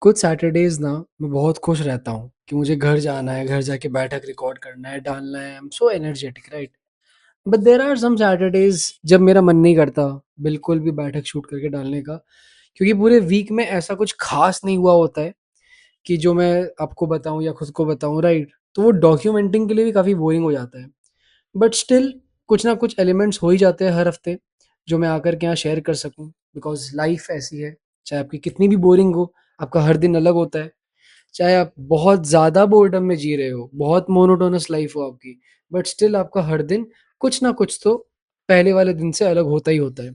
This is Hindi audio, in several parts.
कुछ सैटरडेज़ ना मैं बहुत खुश रहता हूँ कि मुझे घर जाना है, घर जाके बैठक रिकॉर्ड करना है, डालना है, I am so energetic right? But there are some Saturdays जब मेरा मन नहीं करता बिल्कुल भी बैठक शूट करके डालने का, क्योंकि पूरे वीक में ऐसा कुछ ख़ास नहीं हुआ होता है कि जो मैं आपको बताऊँ या खुद को बताऊँ राइट? तो वो डॉक्यूमेंटिंग के लिए भी काफ़ी बोरिंग हो जाता है। बट स्टिल कुछ ना कुछ एलिमेंट्स हो ही जाते हैं हर हफ्ते जो मैं आकर के यहाँ शेयर कर सकूँ, बिकॉज़ लाइफ़ ऐसी है, चाहे आपकी कितनी भी बोरिंग हो, आपका हर दिन अलग होता है। चाहे आप बहुत ज़्यादा बोर्डम में जी रहे हो, बहुत मोनोटोनस लाइफ हो आपकी, बट स्टिल आपका हर दिन कुछ ना कुछ तो पहले वाले दिन से अलग होता ही होता है।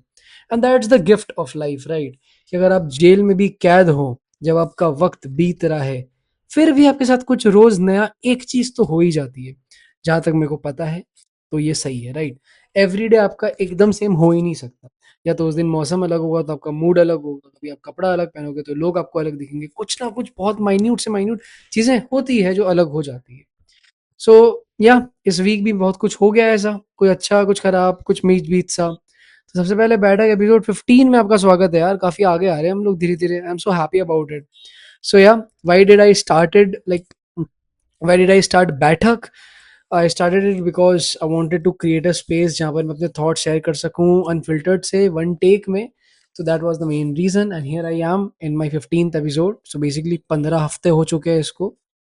And that's the gift of life right? कि अगर आप जेल में भी कैद हो, जब आपका वक्त बीत रहा है, फिर भी आपके साथ कुछ रोज नया एक चीज तो हो ही जाती है। जहां तक मेरे को पता है तो ये सही है राइट? एवरीडे आपका एकदम सेम हो ही नहीं सकता। या तो उस दिन मौसम अलग होगा तो आपका मूड अलग होगा, कभी आप कपड़ा अलग पहनोगे तो लोग आपको अलग दिखेंगे, कुछ ना कुछ बहुत माइन्यूट से माइन्यूट चीजें होती है जो अलग हो जाती है। सो या इस वीक भी बहुत कुछ हो गया है ऐसा, कोई अच्छा कुछ खराब कुछ मीच बीच सा। तो सबसे पहले बैठक एपिसोड 15 में आपका स्वागत है यार, काफी आगे आ रहे हैं हम लोग धीरे धीरे, I am so happy about it. So yeah why did I started like why did I start Baithak? I started it because I wanted to create a space जहाँ पर मैं अपने थॉट शेयर कर सकूँ अनफिल्टर्ड से वन टेक में। तो that was the main reason and here I am in my 15th episode. So basically 15 हफ्ते हो चुके हैं इसको।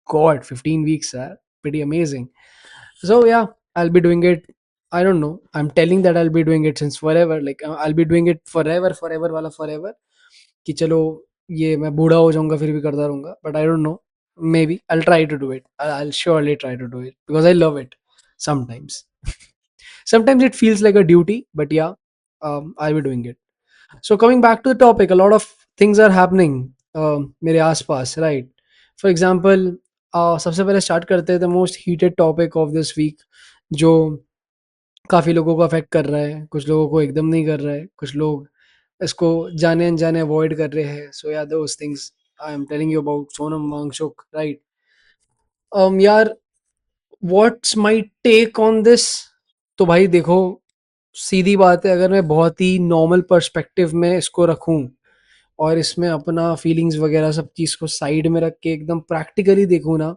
गॉड 15 वीक्स यार, pretty amazing. So yeah, I'll be doing it. I don't know. I'm telling that I'll be doing it since forever. Like I'll be doing it forever, forever वाला forever. कि चलो ये मैं बूढ़ा हो जाऊंगा फिर भी करता रहूंगा, but I don't know. Maybe I try to do it, I surely try to do it because I love it sometimes. Sometimes it feels like a duty, but yeah, I'll be doing it. So coming back to the topic, a lot of things are happening मेरे आसपास राइट? फॉर एग्जाम्पल सबसे पहले स्टार्ट करते हैं the most heated topic of this week, जो काफ़ी लोगों को अफेक्ट कर रहा है, कुछ लोगों को एकदम नहीं कर रहा है, कुछ लोग इसको जाने अनजाने अवॉइड कर रहे हैं। So yeah those things I am telling you about Sonam Wangchuk right? यार, what's my take on this? तो भाई देखो, सीधी बात है, अगर मैं बहुत ही नॉर्मल पर्सपेक्टिव में इसको रखूं और इसमें अपना फीलिंग्स वगैरह सब चीज़ को साइड में रख के एकदम प्रैक्टिकली देखूं ना,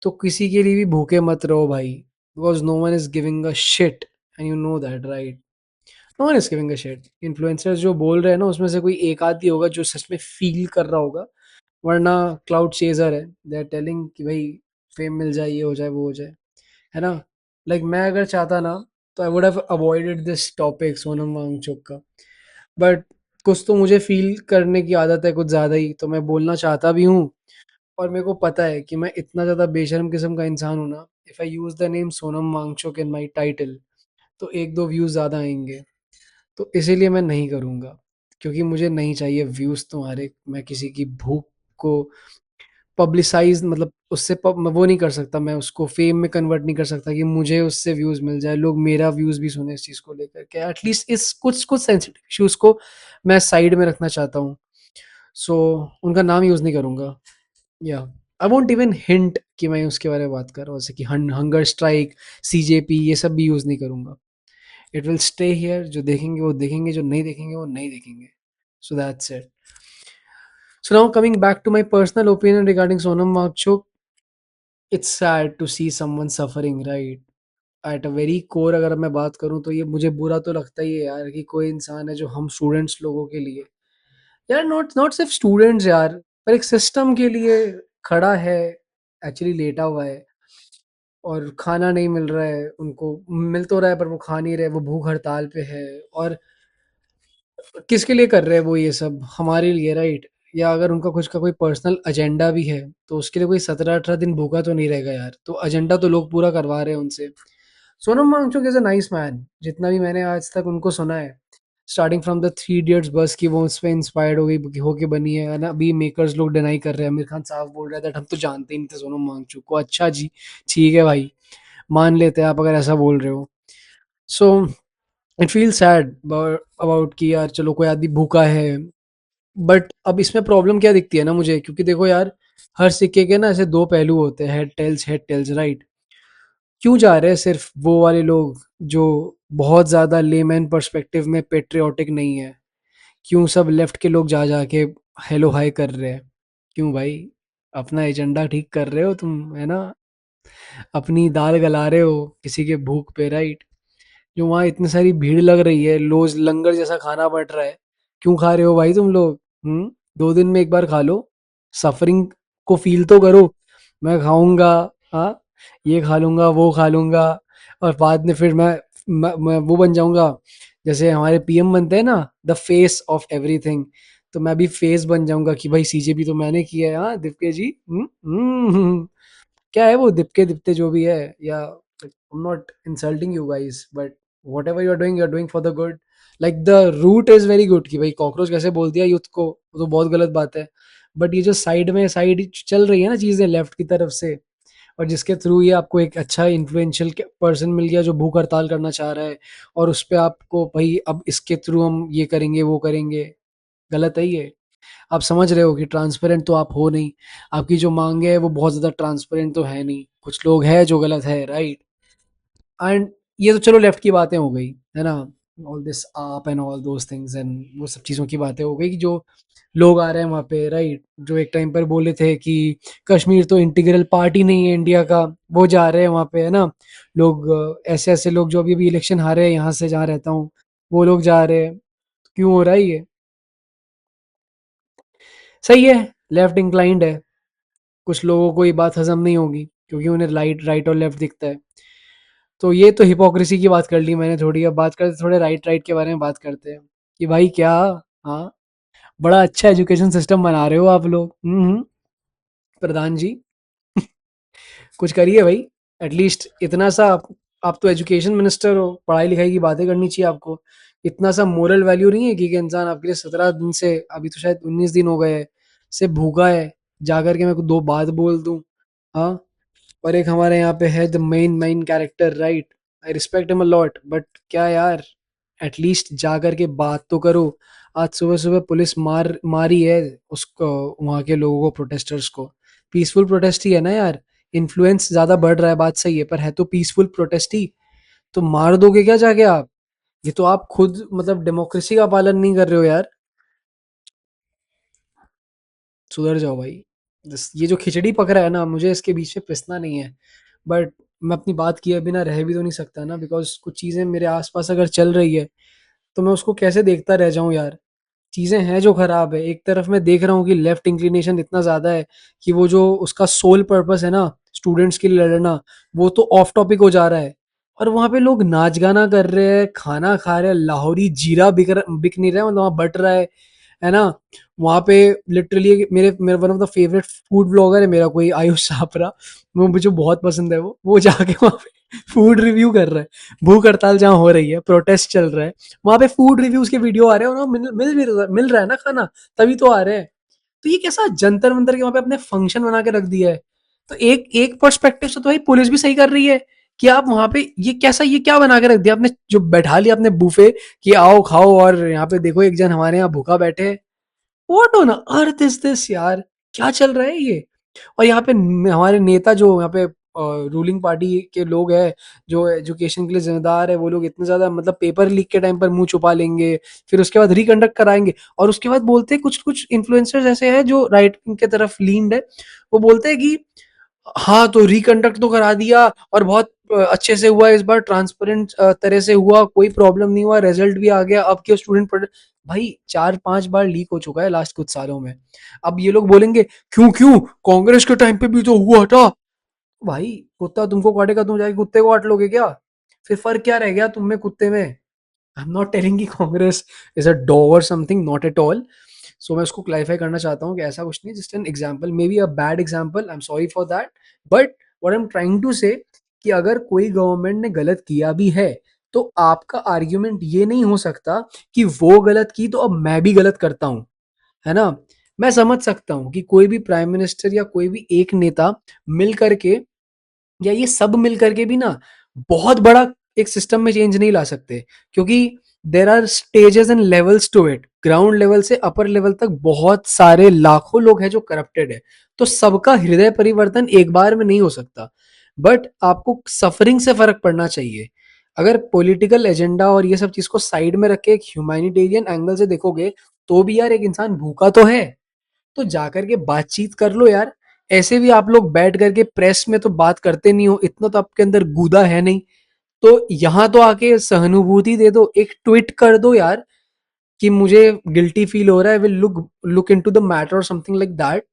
तो किसी के लिए भी भूखे मत रहो भाई, because no one is giving a shit and you know that right? No one is giving a shit. Influencers जो बोल रहे हैं ना, उसमें से कोई एक आध ही होगा जो सच में फील कर रहा होगा, वरना क्लाउड चेजर है। दे आर टेलिंग कि भाई फेम मिल जाए, ये हो जाए, वो हो जाए, है ना? लाइक मैं अगर चाहता ना तो I would have avoided this topic Sonam Wangchuk का, बट कुछ तो मुझे फील करने की आदत है कुछ ज़्यादा ही, तो मैं बोलना चाहता भी हूँ। और मेरे को पता है कि मैं इतना ज़्यादा बेशर्म किस्म का इंसान हूँ ना, if I use the name Sonam Wangchuk in my title, तो एक दो व्यूज़ ज़्यादा आएंगे। तो इसीलिए मैं नहीं करूँगा, क्योंकि मुझे नहीं चाहिए व्यूज़ तुम्हारे। मैं किसी की भूख को पब्लिसाइज मतलब उससे मैं वो नहीं कर सकता, मैं उसको फेम में कन्वर्ट नहीं कर सकता कि मुझे उससे व्यूज़ मिल जाए, लोग मेरा व्यूज़ भी सुने इस चीज़ को लेकर के। एटलीस्ट इस कुछ कुछ सेंसिटिव इश्यूज़ को मैं साइड में रखना चाहता हूँ। सो उनका नाम यूज़ नहीं करूँगा। या आई वोंट इवन हिंट कि मैं उसके बारे में बात कर रहा हूँ, जैसे कि हंगर स्ट्राइक, सीजेपी, ये सब भी यूज़ नहीं करूँगा। It will stay here. जो देखेंगे वो देखेंगे, जो नहीं देखेंगे वो नहीं देखेंगे। So that's it. So now coming back to my personal opinion regarding Sonam Wangchuk, it's sad to see someone suffering, right? At a very core अगर मैं बात करूँ तो ये मुझे बुरा तो लगता ही है यार, कि कोई इंसान है जो हम स्टूडेंट्स लोगों के लिए, यार नॉट नॉट सिर्फ स्टूडेंट्स यार, पर एक सिस्टम के लिए खड़ा है, एक्चुअली लेटा हुआ है और खाना नहीं मिल रहा है उनको, मिल तो रहा है पर वो खा नहीं रहे, वो भूख हड़ताल पे है। और किसके लिए कर रहे हैं वो ये सब? हमारे लिए राइट? या अगर उनका कुछ का कोई पर्सनल एजेंडा भी है तो उसके लिए कोई 17-18 दिन भूखा तो नहीं रहेगा यार, तो एजेंडा तो लोग पूरा करवा रहे हैं उनसे। Sonam Wangchuk is a nice man, जितना भी मैंने आज तक उनको सुना है, starting from the Three Idiots बस की वो उस पर इंस्पायर्ड हो गई होके बनी है ना। अभी मेकर्स लोग डिनाई कर रहे हैं, आमिर खान साहब बोल रहे थे हम तो जानते ही नहीं थे सोनम वांगचुक को। अच्छा जी, ठीक है भाई, मान लेते हैं आप अगर ऐसा बोल रहे हो। So it feel sad about कि यार चलो कोई आदमी भूखा है। बट अब इसमें प्रॉब्लम क्या दिखती है ना मुझे, क्योंकि देखो यार, हर सिक्के के ना ऐसे दो पहलू होते हैं, हेड टेल्स राइट? क्यों जा रहे हैं सिर्फ वो वाले लोग जो बहुत ज़्यादा लेमैन पर्सपेक्टिव में पेट्रियाटिक नहीं है? क्यों सब लेफ्ट के लोग जा जा के हेलो हाय कर रहे हैं? क्यों भाई? अपना एजेंडा ठीक कर रहे हो तुम, है ना? अपनी दाल गला रहे हो किसी के भूख पे, राइट? जो वहाँ इतनी सारी भीड़ लग रही है, लोज लंगर जैसा खाना बट रहा है, क्यों खा रहे हो भाई तुम लोग? 2 दिन में एक बार खा लो, सफरिंग को फील तो करो। मैं खाऊंगा, हाँ, ये खा लूंगा, वो खा लूंगा, और बाद में फिर मैं वो बन जाऊंगा, जैसे हमारे पीएम बनते हैं ना, द फेस ऑफ एवरीथिंग। तो मैं भी फेस बन जाऊंगा कि भाई सीजेपी तो मैंने किया है, हाँ दिप्के जी। क्या है वो दिप्के दिप्ते जो भी है, या I'm not insulting you guys, but whatever you are doing for the good. Like the root is very good कि भाई कॉकरोच कैसे बोल दिया यूथ को, वो तो बहुत गलत बात है। बट ये जो साइड चल रही है ना चीजें लेफ्ट की तरफ से, और जिसके थ्रू ये आपको एक अच्छा इन्फ्लुएंशियल पर्सन मिल गया जो भूख हड़ताल करना चाह रहा है, और उस पे आपको भाई अब इसके थ्रू हम ये करेंगे वो करेंगे, गलत है ये। आप समझ रहे हो कि ट्रांसपेरेंट तो आप हो नहीं, आपकी जो मांगे है वो बहुत ज्यादा ट्रांसपेरेंट तो है नहीं, कुछ लोग हैं जो गलत है, राइट? एंड ये तो चलो लेफ्ट की बातें हो गई, है ना? ऑल दिस आप and all those things and वो सब चीज़ों की बातें हो गई कि जो लोग आ रहे हैं वहाँ पे, राइट, जो एक टाइम पर बोले थे कि कश्मीर तो इंटीग्रल पार्ट ही नहीं है इंडिया का, वो जा रहे हैं वहाँ पे, है ना? लोग ऐसे ऐसे लोग जो अभी अभी इलेक्शन हारे हैं यहाँ से जहाँ रहता हूँ, वो लोग जा रहे हैं। क्यों हो रहा है ये? सही है, लेफ्ट इंक्लाइंड है। कुछ लोगों को ये बात हजम नहीं होगी क्योंकि उन्हें राइट राइट और लेफ्ट दिखता है। तो ये तो हिपोक्रेसी की बात कर ली मैंने थोड़ी, अब बात करते थोड़े राइट राइट के बारे में बात करते हैं कि भाई क्या, हाँ, बड़ा अच्छा एजुकेशन सिस्टम बना रहे हो आप लोग। प्रधान जी, कुछ करिए भाई, एटलीस्ट इतना सा आप तो एजुकेशन मिनिस्टर हो, पढ़ाई लिखाई की बातें करनी चाहिए आपको। इतना सा मोरल वैल्यू नहीं है कि इंसान आपके लिए 17 दिन से, अभी तो शायद 19 दिन हो गए हैं, से भूखा है, जाकर के मैं को 2 बात बोल दूं, हाँ? और एक हमारे यहाँ पे है the main character, right, I respect him a lot, but क्या यार, एटलीस्ट जा करके बात तो करो। आज सुबह सुबह पुलिस मारी है उसको, वहाँ के लोगों को, प्रोटेस्टर्स को। पीसफुल प्रोटेस्ट ही है ना यार, इन्फ्लुएंस ज्यादा बढ़ रहा है, बात सही है, पर है तो पीसफुल प्रोटेस्ट ही। तो मार दोगे क्या जाके आप? ये तो आप खुद मतलब डेमोक्रेसी का पालन नहीं कर रहे हो यार। सुधर जाओ भाई। ये जो खिचड़ी पक रहा है ना, मुझे इसके बीच में पिसना नहीं है, बट मैं अपनी बात किए बिना रह भी तो नहीं सकता ना, बिकॉज कुछ चीजें मेरे आसपास अगर चल रही है तो मैं उसको कैसे देखता रह जाऊं यार? चीजें हैं जो खराब है। एक तरफ मैं देख रहा हूँ कि लेफ्ट इंक्लिनेशन इतना ज्यादा है कि वो जो उसका सोल पर्पस है ना, स्टूडेंट्स के लिए लड़ना, वो तो ऑफ टॉपिक हो जा रहा है। और वहां पे लोग नाच गाना कर रहे हैं, खाना खा रहे हैं, लाहौरी जीरा बिक नहीं रहा है, मतलब वहां बट रहा है ना? वहां पे लिटरली मेरे मेरे one of the favourite food blogger है मेरा, कोई आयुष छापरा, वो मुझे बहुत पसंद है। वो जाके वहां पे फूड रिव्यू कर रहा है। भूख हड़ताल जहाँ हो रही है, प्रोटेस्ट चल रहा है, वहां पे फूड रिव्यूज के वीडियो आ रहे हैं, और वहाँ मिल रहा है ना खाना, तभी तो आ रहे हैं। तो ये कैसा जंतर मंतर के वहां पे अपने फंक्शन बना के रख दिया है। तो एक एक पर्सपेक्टिव से तो भाई पुलिस भी सही कर रही है कि आप वहां पे ये कैसा, ये क्या बना के रख दिया आपने, जो बैठा लिया आपने बुफे कि आओ खाओ, और यहाँ पे देखो एक जन हमारे यहाँ भूखा बैठे है। What on earth is this यार? क्या चल रहा है ये? और यहाँ पे हमारे नेता जो यहाँ पे रूलिंग पार्टी के लोग हैं, जो एजुकेशन के लिए जिम्मेदार है, वो लोग इतने ज्यादा मतलब पेपर लीक के टाइम पर मुंह छुपा लेंगे, फिर उसके बाद रिकंडक्ट कराएंगे, और उसके बाद बोलते हैं, कुछ कुछ इन्फ्लुएंसर्स ऐसे हैं जो राइट के तरफ लीन्ड है, वो बोलते हैं कि हाँ तो रिकंडक्ट तो करा दिया, और बहुत अच्छे से हुआ, इस बार ट्रांसपेरेंट तरह से हुआ, कोई प्रॉब्लम नहीं हुआ, रिजल्ट भी आ गया, अब क्यों स्टूडेंट पढ़। भाई 4-5 बार लीक हो चुका है लास्ट कुछ सालों में। अब ये लोग बोलेंगे क्यों क्यों, कांग्रेस के टाइम पे भी तो हुआ था। भाई कुत्ता तुमको काटेगा, तुम जाके कुत्ते को काट लोगे क्या? फिर फर्क क्या रह गया तुम में कुत्ते में? आई एम नॉट टेलिंग कि कांग्रेस इज अ डॉग और समथिंग, नॉट एट ऑल। सो मैं उसको क्लैरिफाई करना चाहता हूँ कि ऐसा कुछ नहीं, just an example, maybe a bad example, I am sorry for that, but what I am trying to say, कि अगर कोई गवर्नमेंट ने गलत किया भी है, तो आपका आर्ग्यूमेंट ये नहीं हो सकता कि वो गलत की तो अब मैं भी गलत करता हूँ, है ना? मैं समझ सकता हूँ कि कोई भी प्राइम मिनिस्टर या कोई भी एक नेता मिल करके, या ये सब मिल करके भी ना, बहुत बड़ा एक सिस्टम में चेंज नहीं ला सकते, क्योंकि there are stages and levels to it. Ground level से अपर लेवल तक बहुत सारे लाखों लोग हैं जो करप्टेड है, तो सबका हृदय परिवर्तन एक बार में नहीं हो सकता। बट आपको सफरिंग से फर्क पड़ना चाहिए। अगर पॉलिटिकल एजेंडा और ये सब चीज को साइड में रख के एक ह्यूमैनिटेरियन एंगल से देखोगे, तो भी यार एक इंसान भूखा तो है, तो जाकर के बातचीत कर लो यार। ऐसे भी आप लोग बैठ करके प्रेस में तो बात करते नहीं हो, इतना तो आपके अंदर गूदा है नहीं। तो यहाँ तो आके सहानुभूति दे दो, एक ट्वीट कर दो यार कि मुझे गिल्टी फील हो रहा है, will look look into the matter और समथिंग लाइक दैट।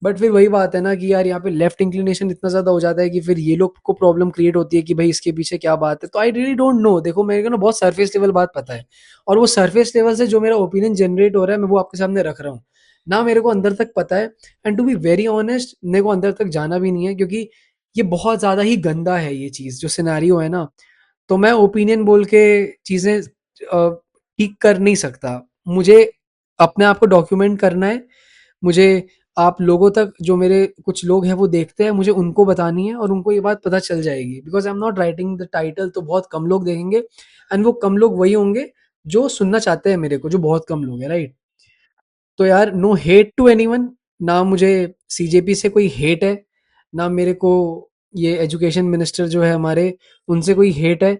बट फिर वही बात है ना कि यार यहाँ पे लेफ्ट इंक्लिनेशन इतना ज्यादा हो जाता है कि फिर ये लोग को प्रॉब्लम क्रिएट होती है कि भाई इसके पीछे क्या बात है। तो आई रियली डोंट नो, देखो मेरे को ना बहुत सरफेस लेवल बात पता है, और वो सरफेस लेवल से जो मेरा ओपिनियन जनरेट हो रहा है मैं वो आपके सामने रख रहा हूँ, ना मेरे को अंदर तक पता है। And to be very honest मेरे को अंदर तक जाना भी नहीं है, क्योंकि ये बहुत ज्यादा ही गंदा है ये चीज जो सिनेरियो है ना। तो मैं ओपिनियन बोल के चीजें ठीक कर नहीं सकता। मुझे अपने आप को डॉक्यूमेंट करना है, मुझे आप लोगों तक जो मेरे कुछ लोग हैं वो देखते हैं, मुझे उनको बतानी है और उनको ये बात पता चल जाएगी। Because I am not writing the title, तो बहुत कम लोग देखेंगे, एंड वो कम लोग वही होंगे जो सुनना चाहते हैं मेरे को, जो बहुत कम लोग हैं, राइट। तो यार नो हेट टू एनीवन, ना मुझे सीजेपी से कोई हेट है, ना मेरे को ये एजुकेशन मिनिस्टर जो है हमारे उनसे कोई हेट है,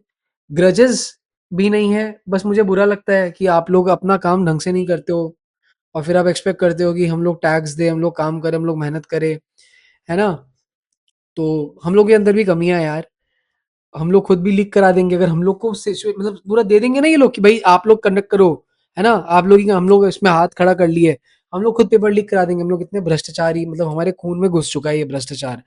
ग्रजेस भी नहीं है। बस मुझे बुरा लगता है कि आप लोग अपना काम ढंग से नहीं करते हो, और फिर आप एक्सपेक्ट करते हो कि हम लोग टैक्स दें, हम लोग काम करें, हम लोग मेहनत करें, है ना। तो हम लोग के अंदर भी कमियां हैं यार। हम लोग खुद भी लीक करा देंगे अगर हम लोग को मतलब पूरा दे देंगे ना ये लोग कि भाई आप लोग कंडक्ट करो, है ना, आप लोग ही, हम लोग इसमें हाथ खड़ा कर लिए, हम लोग खुद पेपर लीक करा देंगे। हम लोग इतने भ्रष्टाचारी, मतलब हमारे खून में घुस चुका है ये भ्रष्टाचार।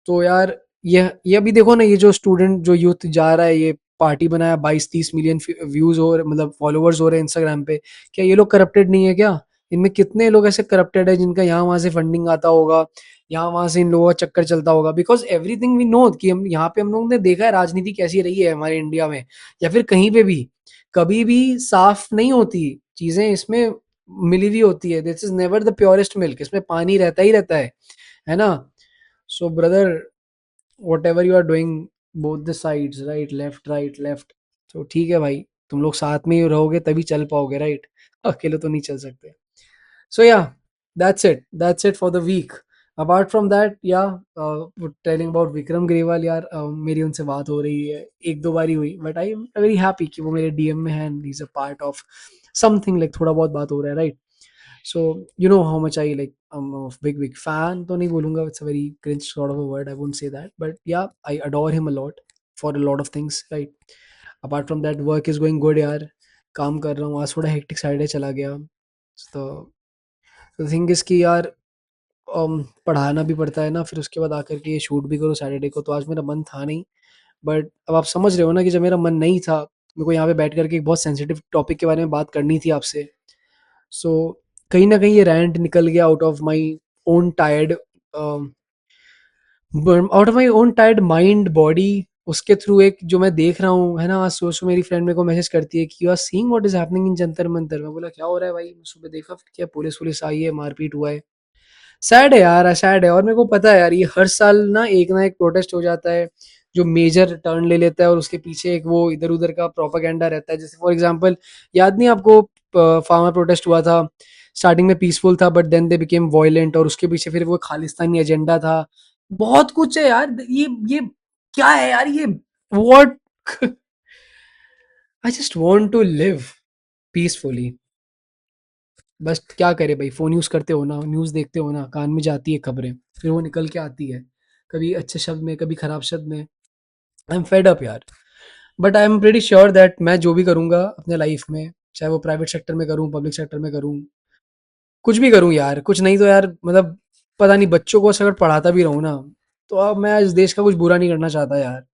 तो यार ये अभी देखो ना, ये जो स्टूडेंट जो यूथ जा रहा है, ये पार्टी बनाया, 22-30 मिलियन व्यूज हो मतलब फॉलोअर्स हो रहे हैं इंस्टाग्राम पे, क्या ये लोग करप्टेड नहीं है क्या? इनमें कितने लोग ऐसे करप्टेड है जिनका यहाँ वहां से फंडिंग आता होगा, यहाँ वहां से इन लोगों का चक्कर चलता होगा। बिकॉज एवरीथिंग वी नो कि हम यहाँ पे, हम लोगों ने देखा है राजनीति कैसी रही है हमारे इंडिया में, या फिर कहीं पे भी, कभी भी साफ नहीं होती चीजें, इसमें मिली हुई होती है। This is never the purest milk, इसमें पानी रहता ही रहता है ना। So brother, whatever you are doing, both the sides, right, left, right, left, तो ठीक है भाई, तुम लोग साथ में ही रहोगे तभी चल पाओगे, राइट। अकेले तो नहीं चल सकते। So yeah, that's it for the week. Apart from that, yeah, telling about Vikram Grewal, यार मेरी उनसे बात हो रही है, एक दो बारी हुई, but I am very happy कि वो मेरे डीएम में है, and he is a part of something, like थोड़ा बहुत बात हो रहा है, right. So you know how much I like, big fan तो नहीं बोलूंगा, it's a very cringe sort of a word, I won't say that, but yeah I adore him a lot for a lot of things, right. Apart from that work is going good यार, काम कर रहा हूँ, आज थोड़ा हेक्टिक साइड चला गया। तो थिंग इज कि यार पढ़ाना भी पड़ता है ना, फिर उसके बाद आकर के ये शूट भी करो सैटरडे को, तो आज मेरा मन था नहीं। बट अब आप समझ रहे हो ना कि जब मेरा मन नहीं था, मेरे को यहाँ पे बैठ करके एक बहुत सेंसिटिव टॉपिक के बारे में बात करनी थी आपसे। सो कहीं ना कहीं ये रैंट निकल गया out of my own tired, out of my own tired mind body. उसके थ्रू एक जो मैं देख रहा हूँ, है ना, आज सोचो मेरी फ्रेंड मेरे को मैसेज करती है कि you are seeing what is happening in Jantar Mantar. मैं बोला क्या हो रहा है भाई, सुबह देखा फिर क्या, पुलिस पुलिस आई है, मारपीट हुआ है। सैड है यार, सैड है। और मेरे को पता है यार, ये हर साल ना एक प्रोटेस्ट हो जाता है जो मेजर टर्न ले लेता है, और उसके पीछे एक वो इधर उधर का प्रोपागेंडा रहता है। जैसे फॉर एग्जांपल, याद नहीं आपको, फार्मर प्रोटेस्ट हुआ था, स्टार्टिंग में पीसफुल था but then they became violent, और उसके पीछे फिर वो खालिस्तानी एजेंडा था। बहुत कुछ है यार, ये क्या है यार ये, what I just want to live peacefully. बस क्या करे भाई, फोन यूज करते हो ना, न्यूज देखते हो ना, कान में जाती है खबरें, फिर वो निकल के आती है, कभी अच्छे शब्द में, कभी खराब शब्द में। आई एम फेड अप यार। But I am pretty sure that मैं जो भी करूंगा अपने लाइफ में, चाहे वो प्राइवेट सेक्टर में करूं, पब्लिक सेक्टर में करूं, कुछ भी करूं यार, कुछ नहीं तो यार मतलब, पता नहीं, बच्चों को अगर पढ़ाता भी रहूं ना, तो अब मैं इस देश का कुछ बुरा नहीं करना चाहता यार।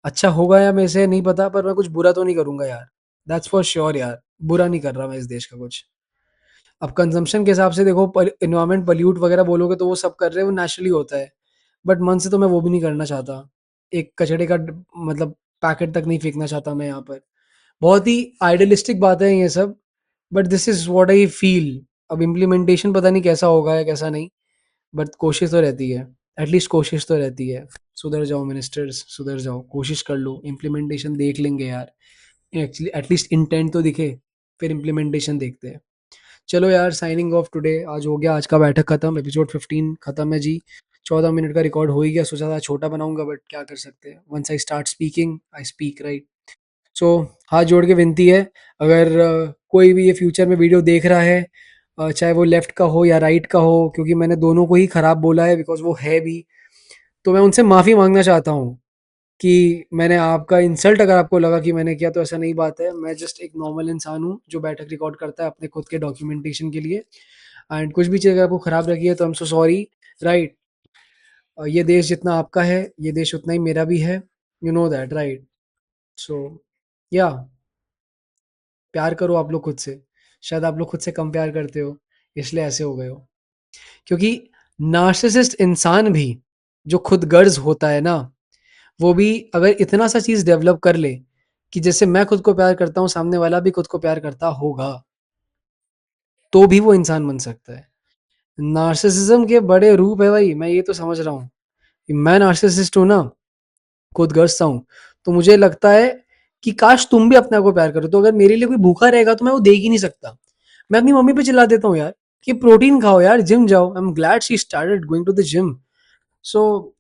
अच्छा होगा या मेरे से नहीं पता, पर मैं कुछ बुरा तो नहीं करूंगा यार, दैट्स फॉर श्योर यार। बुरा नहीं कर रहा मैं इस देश का कुछ। अब कंजम्पशन के हिसाब से देखो, इन्वायरमेंट पल्यूट वगैरह बोलोगे तो वो सब कर रहे हैं, वो नेचुरली होता है। बट मन से तो मैं वो भी नहीं करना चाहता। एक कचड़े का मतलब पैकेट तक नहीं फेंकना चाहता मैं यहाँ पर। बहुत ही आइडियलिस्टिक बात है ये सब, but this is what I feel. अब इम्प्लीमेंटेशन पता नहीं कैसा होगा या कैसा नहीं, बट कोशिश तो रहती है, एटलीस्ट कोशिश तो रहती है। सुधर जाओ मिनिस्टर्स, सुधर जाओ, कोशिश कर लो, इम्प्लीमेंटेशन देख लेंगे यार। एक्चुअली एटलीस्ट इंटेंट तो दिखे, फिर इम्प्लीमेंटेशन देखते हैं। चलो यार, साइनिंग ऑफ टुडे, आज हो गया, आज का बैठक खत्म, एपिसोड 15 खत्म है जी। 14 मिनट का रिकॉर्ड हो ही गया, सोचा था छोटा बनाऊंगा, बट क्या कर सकते हैं, once I start speaking I speak, right. So हाथ जोड़ के विनती है, अगर कोई भी ये फ्यूचर में वीडियो देख रहा है, चाहे वो लेफ्ट का हो या राइट का हो, क्योंकि मैंने दोनों को ही खराब बोला है, बिकॉज वो है भी। तो मैं उनसे माफ़ी मांगना चाहता हूँ कि मैंने आपका इंसल्ट अगर आपको लगा कि मैंने किया, तो ऐसा नहीं बात है। मैं जस्ट एक नॉर्मल इंसान हूँ जो बैठक रिकॉर्ड करता है अपने खुद के डॉक्यूमेंटेशन के लिए। एंड कुछ भी चीज़ अगर आपको खराब लगी है तो आई एम सो सॉरी, राइट। ये देश जितना आपका है, ये देश उतना ही मेरा भी है, यू नो दैट, राइट। सो या, प्यार करो आप लोग खुद से। शायद आप लोग खुद से कम प्यार करते हो, इसलिए ऐसे हो गए हो। क्योंकि नार्सिसिस्ट इंसान भी, जो खुद गर्ज होता है ना, वो भी अगर इतना सा चीज़ डेवलप कर ले कि जैसे मैं खुद को प्यार करता हूँ, सामने वाला भी खुद को प्यार करता होगा, तो भी वो इंसान बन सकता है। नार्सिसिज्म के बड़े रूप है भाई, मैं ये तो समझ रहा हूँ कि मैं नार्सिसिस्ट हूँ ना, खुदगर्ज-सा हूँ, तो मुझे लगता है कि काश तुम भी अपने आप को प्यार करो, तो अगर मेरे लिए कोई भूखा रहेगा तो मैं वो देख ही नहीं सकता। मैं अपनी मम्मी पे चिल्ला देता हूँ यार, कि प्रोटीन खाओ यार, जिम जाओ। I am glad she started going to the gym. So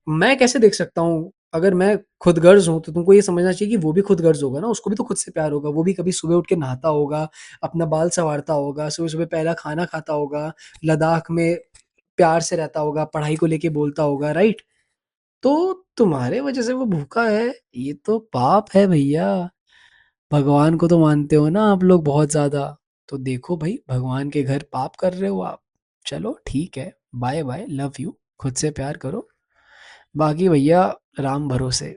मैं कैसे देख सकता हूँ, अगर मैं खुदगर्ज हूँ, तो तुमको ये समझना चाहिए कि वो भी खुदगर्ज होगा ना, उसको भी तो खुद से प्यार होगा। वो भी कभी सुबह उठ के नहाता होगा, अपना बाल संवारता होगा, सुबह-सुबह पहला खाना खाता होगा, लद्दाख में प्यार से रहता होगा, पढ़ाई को लेके बोलता होगा, राइट? तो तुम्हारे वजह से वो भूखा है, ये तो पाप है भैया। भगवान को तो मानते हो ना आप लोग बहुत ज़्यादा, तो देखो भाई, भगवान के घर पाप कर रहे हो आप। चलो ठीक है, बाय बाय, लव यू, खुद से प्यार करो, बाकी भैया राम भरोसे।